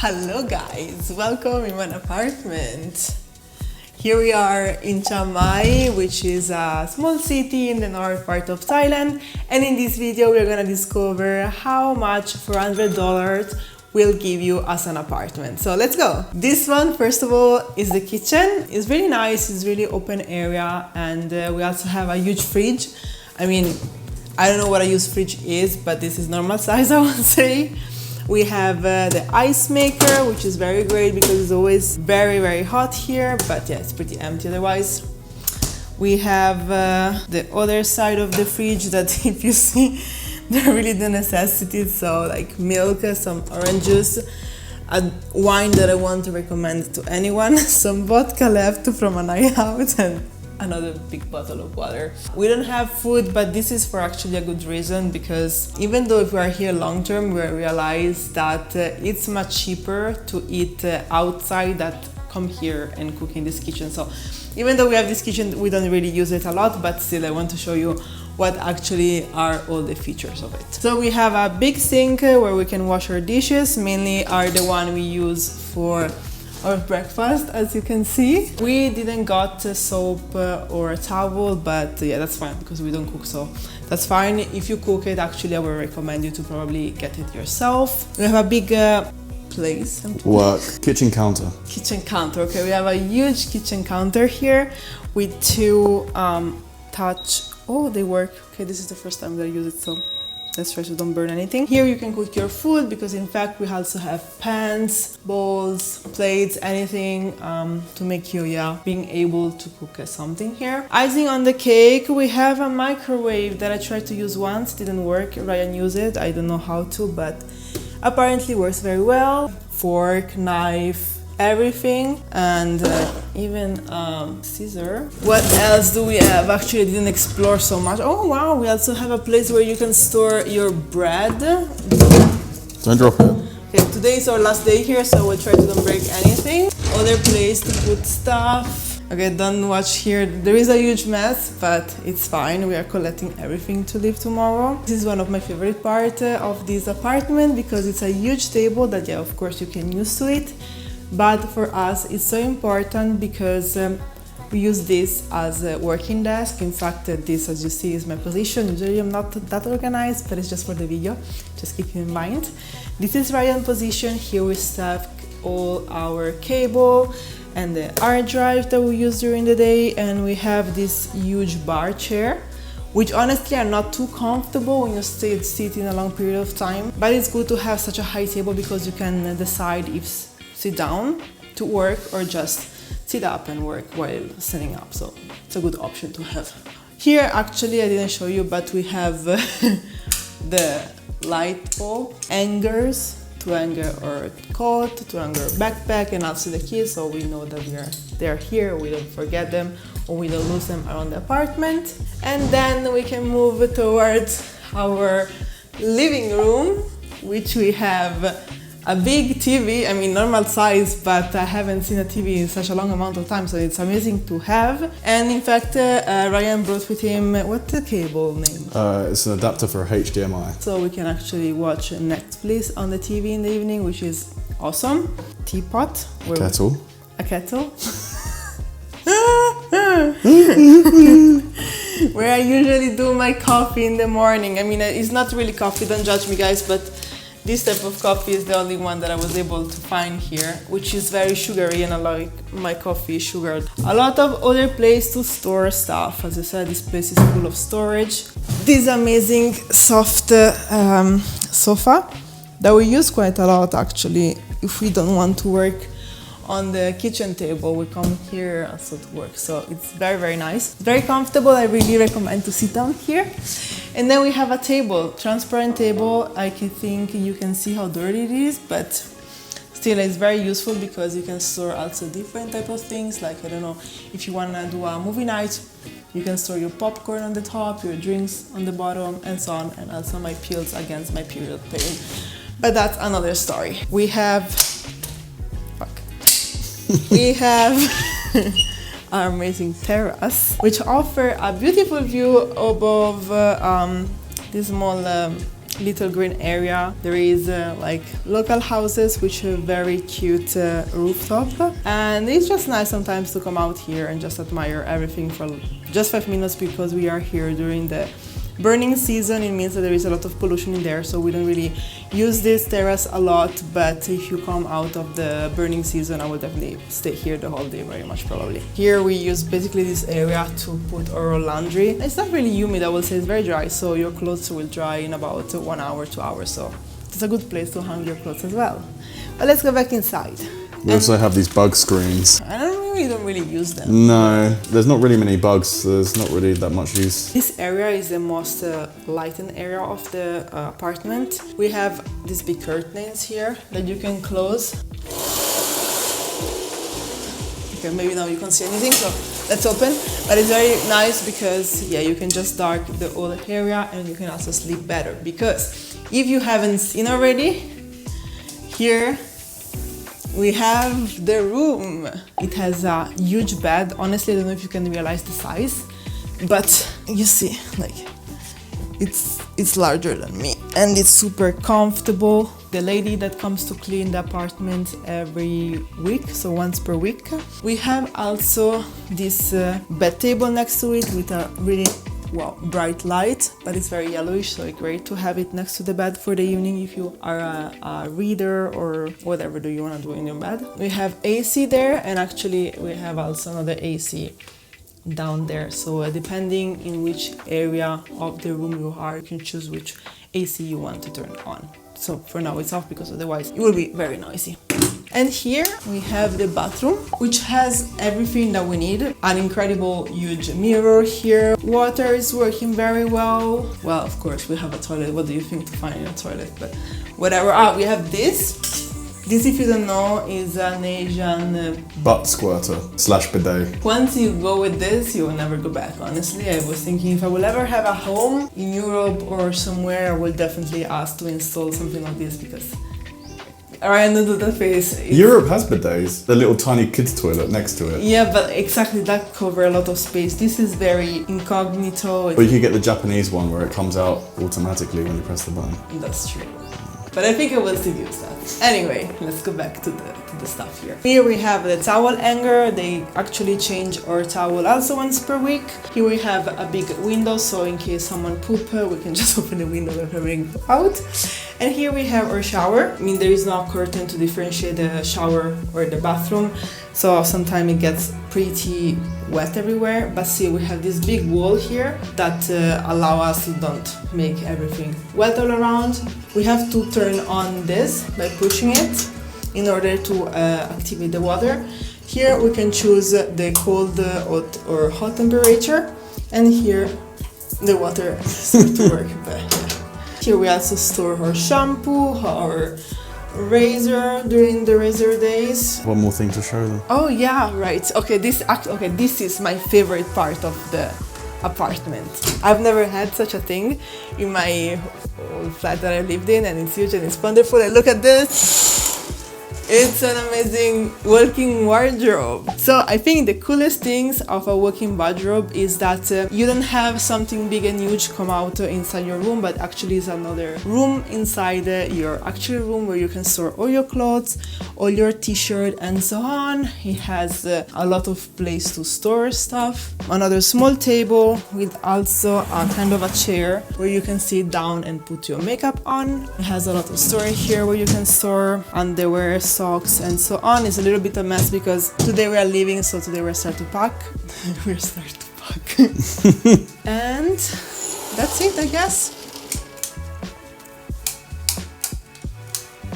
Hello guys, welcome in my apartment. Here we are in Chiang Mai, which is a small city in the north part of Thailand, and in this video we're gonna discover how much $400 will give you as an apartment. So let's go. This one, first of all, is the kitchen. It's really nice, it's really open area, and we also have a huge fridge. I mean, I don't know what a huge fridge is, but this is normal size, I would say. We have the ice maker, which is very great because it's always very hot here, but yeah, it's pretty empty otherwise. We have the other side of the fridge that if you see, they're really the necessities, so like milk, some orange juice, a wine that I want to recommend to anyone, some vodka left from a night out, and another big bottle of water. We don't have food, but this is for actually a good reason, because even though if we are here long term, we realize that it's much cheaper to eat outside than come here and cook in this kitchen. So even though we have this kitchen, we don't really use it a lot, but still I want to show you what actually are all the features of it. So we have a big sink where we can wash our dishes, mainly are the one we use for our breakfast, as you can see. We didn't got a soap or a towel, but yeah, that's fine because we don't cook, so that's fine. If you cook it, actually I would recommend you to probably get it yourself. We have a big place. Work. Kitchen counter. Kitchen counter, okay. We have a huge kitchen counter here with two touch. Oh, they work. Okay, this is the first time that I use it, so let's try to don't burn anything. Here you can cook your food because in fact we also have pans, bowls, plates, anything to make you being able to cook something here. Icing on the cake, we have a microwave that I tried to use once, didn't work. Ryan used it, I don't know how to, but apparently works very well. Fork, knife, everything, and even scissor. What else do we have? Actually, I didn't explore so much. Oh wow, we also have a place where you can store your bread. Don't drop it. Okay, today is our last day here, so we'll try to don't break anything. Other place to put stuff. Okay, don't watch here. There is a huge mess, but it's fine. We are collecting everything to leave tomorrow. This is one of my favorite parts of this apartment because it's a huge table that, yeah, of course you can use to it. But for us, it's so important because we use this as a working desk. In fact, this, as you see, is my position. Usually I'm not that organized, but it's just for the video. Just keep it in mind. This is Ryan's position. Here we stack all our cable and the hard drive that we use during the day. And we have this huge bar chair, which honestly are not too comfortable when you stay sitting a long period of time. But it's good to have such a high table because you can decide if sit down to work or just sit up and work while standing up, so it's a good option to have. Here actually I didn't show you, but we have the light bulb hangers to hang our coat, to hang our backpack, and also the keys, so we know that they're here, we don't forget them or we don't lose them around the apartment. And then we can move towards our living room, which we have a big TV, I mean normal size, but I haven't seen a TV in such a long amount of time, so it's amazing to have. And in fact, Ryan brought with him, what's the cable name? It's an adapter for HDMI. So we can actually watch Netflix on the TV in the evening, which is awesome. Teapot. Kettle. A kettle. Where I usually do my coffee in the morning. I mean, it's not really coffee, don't judge me guys, but this type of coffee is the only one that I was able to find here, which is very sugary, and I like my coffee sugared. A lot of other place to store stuff. As I said, this place is full of storage. This amazing soft sofa that we use quite a lot actually. If we don't want to work on the kitchen table, we come here also to work, so it's very nice, very comfortable. I really recommend to sit down here. And then we have a table, transparent table. I think you can see how dirty it is, but still it's very useful because you can store also different type of things, like I don't know, if you want to do a movie night, you can store your popcorn on the top, your drinks on the bottom, and so on, and also my pills against my period pain, but that's another story. We have we have our amazing terrace, which offer a beautiful view above this small little green area. There is like local houses which are very cute rooftop, and it's just nice sometimes to come out here and just admire everything for just 5 minutes, because we are here during the burning season. It means that there is a lot of pollution in there, so we don't really use this terrace a lot, but if you come out of the burning season, I will definitely stay here the whole day, very much probably. Here we use basically this area to put our laundry. It's not really humid, I will say, it's very dry, so your clothes will dry in about 1 hour, 2 hours, so it's a good place to hang your clothes as well. But let's go back inside. We also have these bug screens. I don't really use them. No, there's not really many bugs. There's not really that much use. This area is the most lightened area of the apartment. We have these big curtains here that you can close. Okay, maybe now you can't see anything, so let's open. But it's very nice because, yeah, you can just dark the whole area and you can also sleep better. Because if you haven't seen already, here we have the room. It has a huge bed. Honestly, I don't know if you can realize the size, but you see, like, it's larger than me and it's super comfortable. The lady that comes to clean the apartment every week, so once per week. We have also this bed table next to it with a really bright light, but it's very yellowish, so it's great to have it next to the bed for the evening if you are a reader or whatever do you want to do in your bed. We have AC there, and actually we have also another AC down there, so depending in which area of the room you are, you can choose which AC you want to turn on. So for now it's off because otherwise it will be very noisy. And here we have the bathroom, which has everything that we need. An incredible huge mirror here. Water is working very well. Well, of course, we have a toilet. What do you think to find in a toilet? But whatever. We have this. This, if you don't know, is an Asian butt squirter / bidet. Once you go with this, you will never go back, honestly. I was thinking if I will ever have a home in Europe or somewhere, I will definitely ask to install something like this, because Alright, no, do that face. Europe has bidets. The little tiny kids' toilet next to it. Yeah, but exactly, that covers a lot of space. This is very incognito. Or you could get the Japanese one where it comes out automatically when you press the button. That's true. But I think I will still use that. Anyway, let's go back to the stuff here. Here we have the towel hanger. They actually change our towel also once per week. Here we have a big window, so in case someone poop, we can just open the window and everything out. And here we have our shower. I mean, there is no curtain to differentiate the shower or the bathroom, so sometimes it gets pretty wet everywhere. But see, we have this big wall here that allow us to don't make everything wet all around. We have to turn on this by pushing it in order to activate the water. Here we can choose the cold or hot temperature, and here the water starts to work. But yeah. Here we also store our shampoo, our razor during the razor days. One more thing to show them. Oh yeah, right. Okay, this is my favorite part of the apartment. I've never had such a thing in my old flat that I lived in, and it's huge and it's wonderful. And look at this. It's an amazing walking wardrobe. So I think the coolest things of a walking wardrobe is that you don't have something big and huge come out inside your room, but actually it's another room inside your actual room where you can store all your clothes, all your t-shirt and so on. It has a lot of place to store stuff. Another small table with also a kind of a chair where you can sit down and put your makeup on. It has a lot of storage here where you can store underwear, socks and so on. It's a little bit a mess because today we are leaving, so today we're start to pack. And that's it, I guess.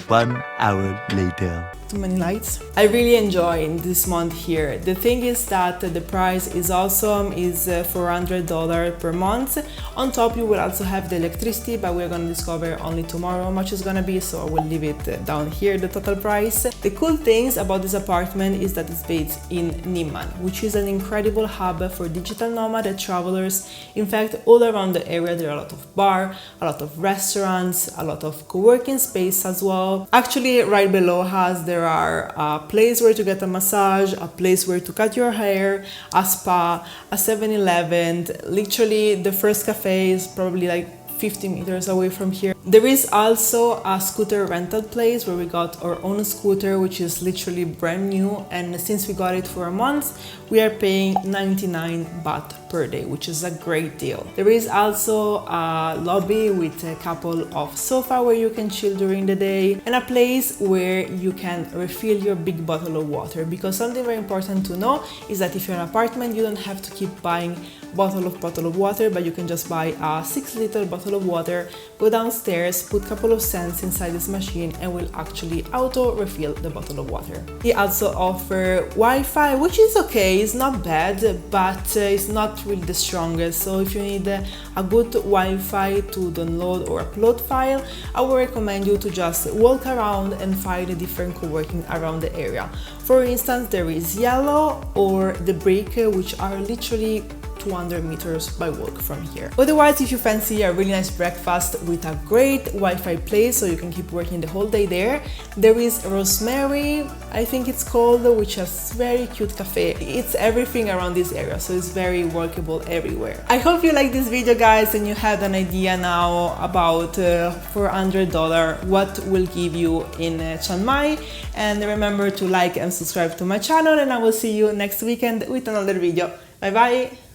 1 hour later. Too many lights. I really enjoy this month here. The thing is that the price is awesome, is $400 per month. On top you will also have the electricity, but we're gonna discover only tomorrow how much it's gonna be, so I will leave it down here, the total price. The cool things about this apartment is that it's based in Nimman, which is an incredible hub for digital nomad travelers. In fact, all around the area there are a lot of bars, a lot of restaurants, a lot of co-working space as well. Actually, right below us there are a place where to get a massage, a place where to cut your hair, a spa, a 7-Eleven. Literally, the first cafe is probably like 50 meters away from here. There is also a scooter rental place where we got our own scooter, which is literally brand new, and since we got it for a month, we are paying 99 baht per day, which is a great deal. There is also a lobby with a couple of sofa where you can chill during the day, and a place where you can refill your big bottle of water, because something very important to know is that if you're in an apartment, you don't have to keep buying bottle of water, but you can just buy a 6-liter bottle of water, go downstairs, put a couple of cents inside this machine, and will actually auto refill the bottle of water. He also offers Wi-Fi, which is okay, it's not bad, but it's not really the strongest. So if you need a good Wi-Fi to download or upload file, I would recommend you to just walk around and find a different co-working around the area. For instance, there is Yellow or The Brick, which are literally 200 meters by walk from here. Otherwise, if you fancy a really nice breakfast with a great Wi-Fi place so you can keep working the whole day there, there is Rosemary, I think it's called, which has very cute cafe. It's everything around this area, so it's very workable everywhere. I hope you like this video, guys, and you have an idea now about $400 what will give you in Chiang Mai. And remember to like and subscribe to my channel, and I will see you next weekend with another video. Bye bye!